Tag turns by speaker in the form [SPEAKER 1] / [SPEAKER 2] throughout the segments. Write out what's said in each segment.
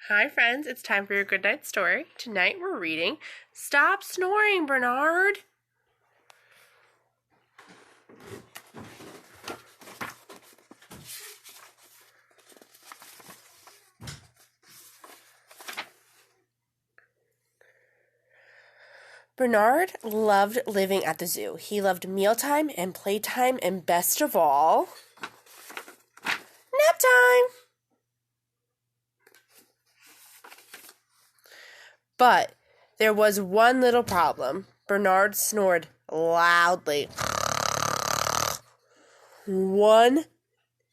[SPEAKER 1] Hi, friends. It's time for your good night story. Tonight we're reading Stop Snoring, Bernard. Bernard loved living at the zoo. He loved mealtime and playtime, and best of all, nap time. But there was one little problem. Bernard snored loudly. One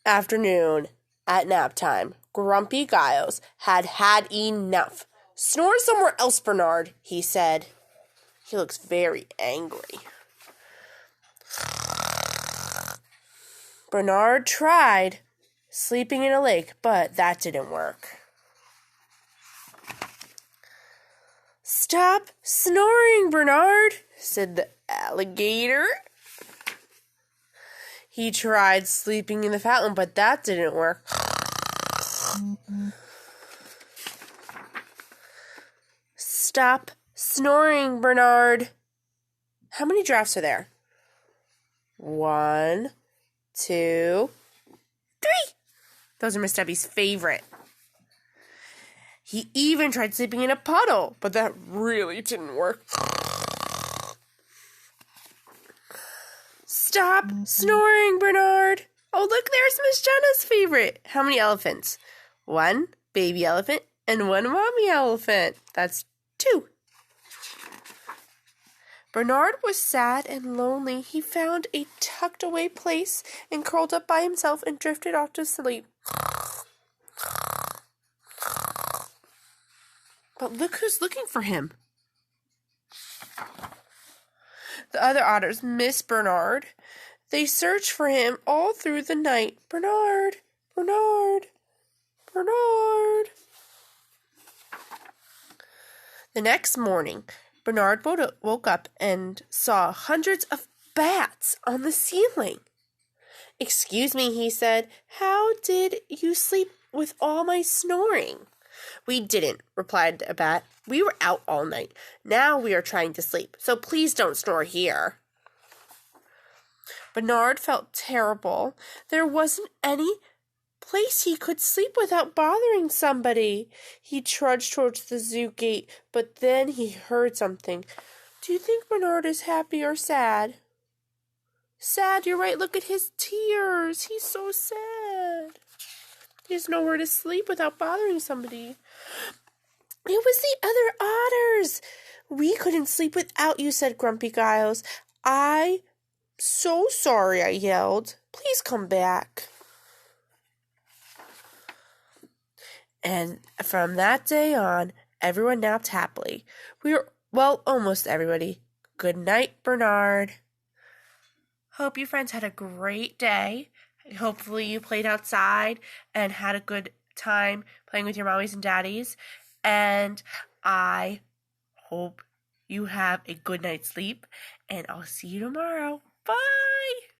[SPEAKER 1] afternoon at nap time, Grumpy Giles had enough. Snore somewhere else, Bernard, he said. He looks very angry. Bernard tried sleeping in a lake, but that didn't work. Stop snoring, Bernard, said the alligator. He tried sleeping in the fountain, but that didn't work. Stop snoring, Bernard. How many giraffes are there? 1, 2, 3. Those are Miss Debbie's favorite. He even tried sleeping in a puddle, but that really didn't work. Stop snoring, Bernard. Oh, look, there's Miss Jenna's favorite. How many elephants? 1 baby elephant and 1 mommy elephant. That's 2. Bernard was sad and lonely. He found a tucked away place and curled up by himself and drifted off to sleep. But look who's looking for him. The other otters miss Bernard. They search for him all through the night. Bernard, Bernard, Bernard. The next morning, Bernard woke up and saw hundreds of bats on the ceiling. "Excuse me," he said, "how did you sleep with all my snoring?" "We didn't," replied a bat. "We were out all night. Now we are trying to sleep, so please don't snore here." Bernard felt terrible. There wasn't any place he could sleep without bothering somebody. He trudged towards the zoo gate, but then he heard something. Do you think Bernard is happy or sad? Sad, you're right. Look at his tears. He's so sad. He has nowhere to sleep without bothering somebody. It was the other otters. "We couldn't sleep without you," said Grumpy Giles. "I'm so sorry," I yelled. "Please come back." And from that day on, everyone napped happily. Almost everybody. Good night, Bernard. Hope you friends had a great day. Hopefully you played outside and had a good time playing with your mommies and daddies. And I hope you have a good night's sleep. And I'll see you tomorrow. Bye!